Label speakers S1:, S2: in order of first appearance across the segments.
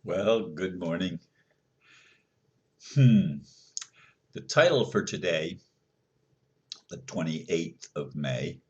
S1: Well, good morning. Hmm. The title for today, the 28th of May,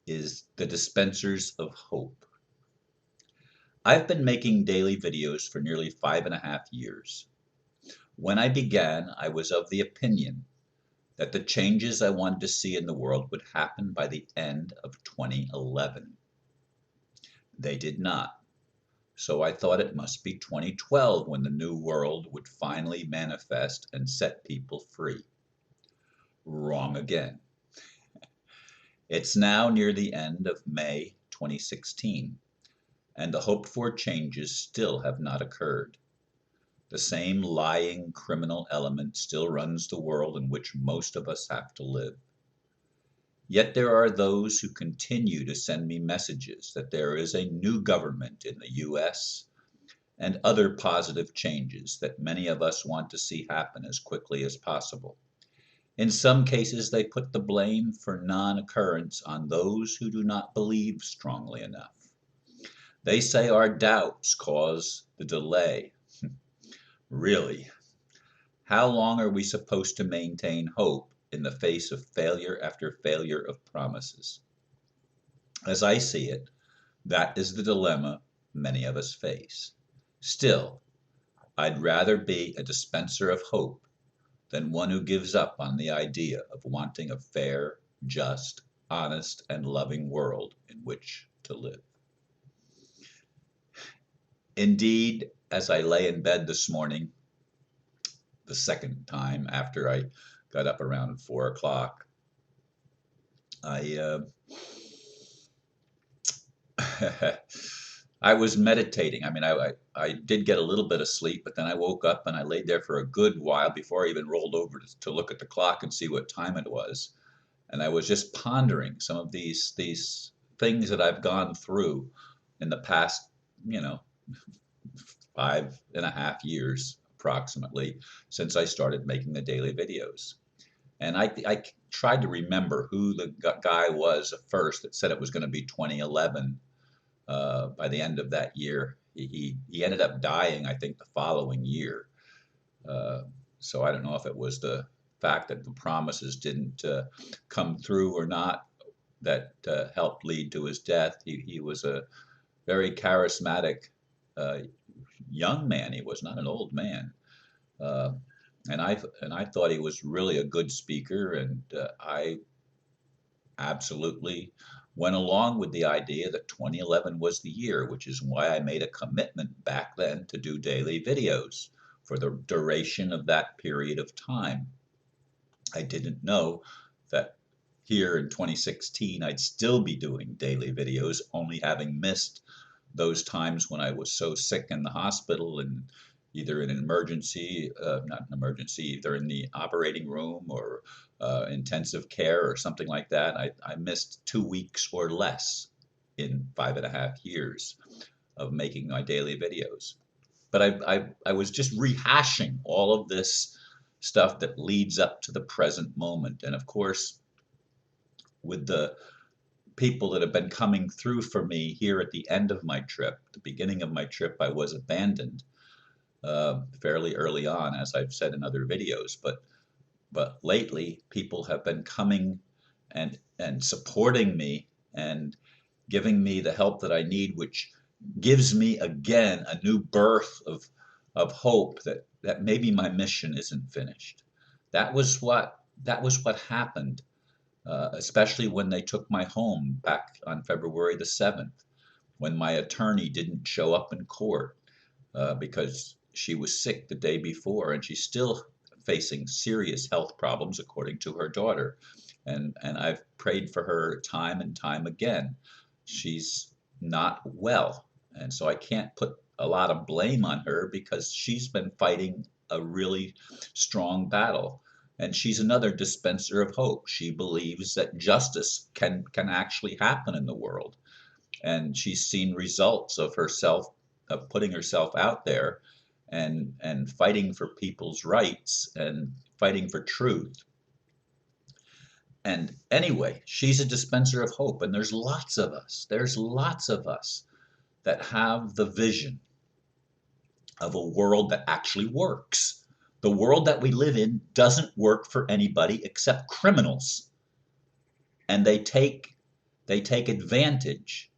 S1: is The Dispensers of Hope. I've been making daily videos for nearly 5.5 years. When I began, I was of the opinion that the changes I wanted to see in the world would happen by the end of 2011. They did not. So I thought it must be 2012 when the new world would finally manifest and set people free. Wrong again. It's now near the end of May 2016, and the hoped for changes still have not occurred. The same lying criminal element still runs the world in which most of us have to live. Yet there are those who continue to send me messages that there is a new government in the US and other positive changes that many of us want to see happen as quickly as possible. In some cases, they put the blame for non-occurrence on those who do not believe strongly enough. They say our doubts cause the delay. Really? How long are we supposed to maintain hope in the face of failure after failure of promises? As I see it, that is the dilemma many of us face. Still, I'd rather be a dispenser of hope than one who gives up on the idea of wanting a fair, just, honest, and loving world in which to live. Indeed, as I lay in bed this morning, the second time after I got up around 4 o'clock, I I was meditating. I did get a little bit of sleep, but then I woke up and I laid there for a good while before I even rolled over to look at the clock and see what time it was. And I was just pondering some of these things that I've gone through in the past, you know, 5.5 years approximately since I started making the daily videos. And I tried to remember who the guy was at first that said it was going to be 2011 by the end of that year. He ended up dying, I think, the following year. Uh, so I don't know if it was the fact that the promises didn't come through or not that helped lead to his death. He was a very charismatic uh, young man. He was not an old man. Uh, and I thought he was really a good speaker, and I absolutely went along with the idea that 2011 was the year, which is why I made a commitment back then to do daily videos for the duration of that period of time. I didn't know that here in 2016 I'd still be doing daily videos, only having missed those times when I was so sick in the hospital and either in an emergency, not an emergency, either in the operating room or intensive care or something like that. I missed 2 weeks or less in 5.5 years of making my daily videos. But I was just rehashing all of this stuff that leads up to the present moment. And of course, with the people that have been coming through for me here at the end of my trip, the beginning of my trip, I was abandoned fairly early on, as I've said in other videos. But lately, people have been coming and supporting me and giving me the help that I need, which gives me again a new birth of hope that maybe my mission isn't finished. That was what happened, especially when they took my home back on February the 7th, when my attorney didn't show up in court because she was sick the day before, and she's still facing serious health problems, according to her daughter. And I've prayed for her time and time again. She's not well, and so I can't put a lot of blame on her because she's been fighting a really strong battle. And she's another dispenser of hope. She believes that justice can actually happen in the world, and she's seen results of herself, of putting herself out there and fighting for people's rights and fighting for truth. And anyway, she's a dispenser of hope, and there's lots of us that have the vision of a world that actually works. The world that we live in doesn't work for anybody except criminals, and they take advantage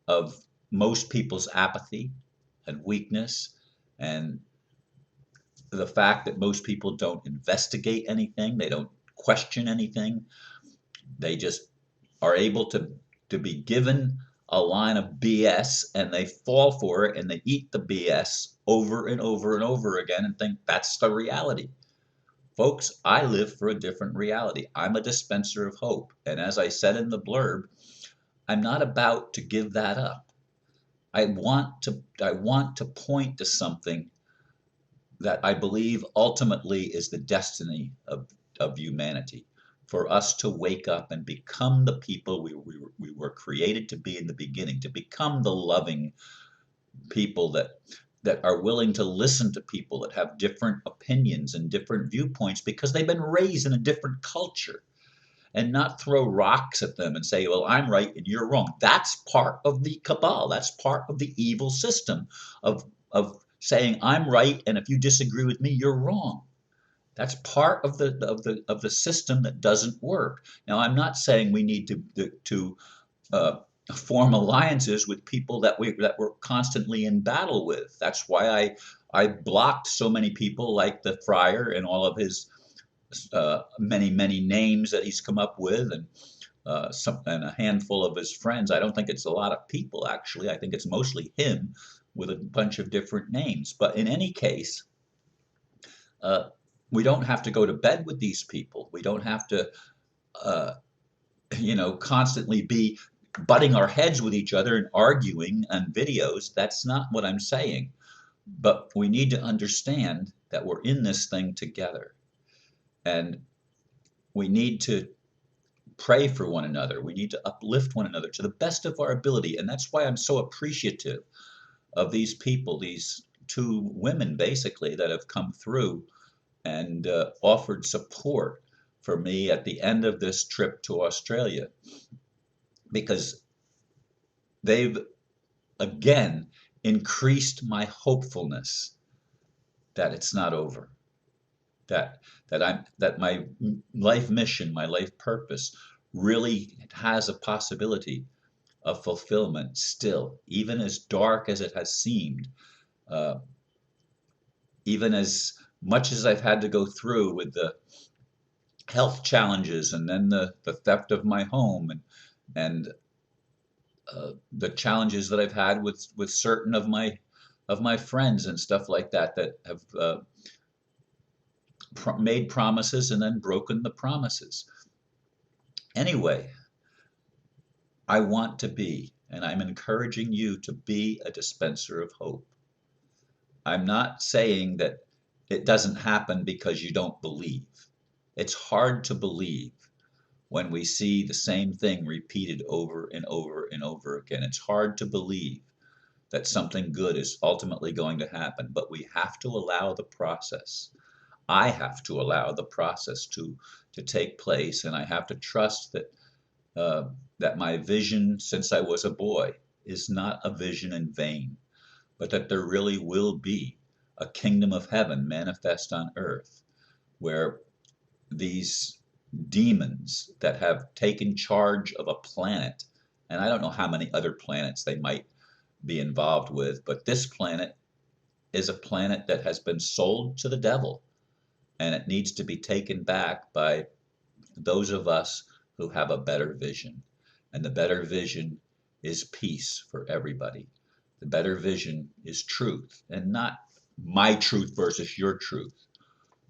S1: of most people's apathy and weakness, and the fact that most people don't investigate anything, they don't question anything. They just are able to be given a line of BS, and they fall for it, and they eat the BS over and over and over again and think that's the reality. Folks, I live for a different reality. I'm a dispenser of hope. And as I said in the blurb, I'm not about to give that up. I want to point to something that I believe ultimately is the destiny of humanity, for us to wake up and become the people we were created to be in the beginning, to become the loving people that are willing to listen to people that have different opinions and different viewpoints because they've been raised in a different culture, and not throw rocks at them and say, well, I'm right and you're wrong. That's part of the cabal. That's part of the evil system of saying I'm right, and if you disagree with me, you're wrong. That's part of the system that doesn't work. Now, I'm not saying we need to uh, form alliances with people that we're constantly in battle with. That's why I blocked so many people like the friar and all of his many names that he's come up with, and a handful of his friends. I don't think it's a lot of people, actually. I think it's mostly him with a bunch of different names. But in any case, uh, we don't have to go to bed with these people. We don't have to, uh, constantly be butting our heads with each other and arguing on videos. That's not what I'm saying. But we need to understand that we're in this thing together. And we need to pray for one another. We need to uplift one another to the best of our ability. And that's why I'm so appreciative of these people, these two women basically, that have come through and offered support for me at the end of this trip to Australia, because they've again increased my hopefulness that it's not over, that my life mission, my life purpose really has a possibility of fulfillment still, even as dark as it has seemed, uh, even as much as I've had to go through with the health challenges, and then the theft of my home, and the challenges that I've had with certain of my friends and stuff like that that have made promises and then broken the promises. Anyway, I want to be, and I'm encouraging you to be, a dispenser of hope. I'm not saying that it doesn't happen because you don't believe. It's hard to believe when we see the same thing repeated over and over and over again. It's hard to believe that something good is ultimately going to happen, but we have to allow the process. I have to allow the process to take place, and I have to trust that my vision since I was a boy is not a vision in vain, but that there really will be a kingdom of heaven manifest on earth, where these demons that have taken charge of a planet, and I don't know how many other planets they might be involved with, but this planet is a planet that has been sold to the devil, and it needs to be taken back by those of us who have a better vision. And the better vision is peace for everybody. The better vision is truth, and not my truth versus your truth,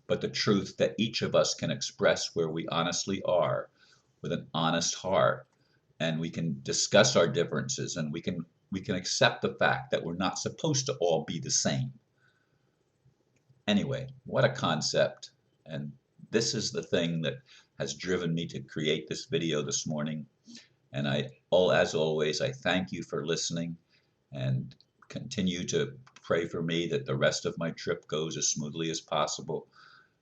S1: but the truth that each of us can express where we honestly are, with an honest heart, and we can discuss our differences, and we can accept the fact that we're not supposed to all be the same. Anyway, what a concept. And this is the thing that has driven me to create this video this morning. And as always, I thank you for listening, and continue to pray for me that the rest of my trip goes as smoothly as possible,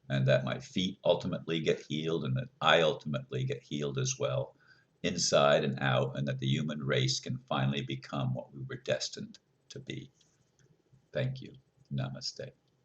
S1: and that my feet ultimately get healed, and that I ultimately get healed as well, inside and out, and that the human race can finally become what we were destined to be. Thank you. Namaste.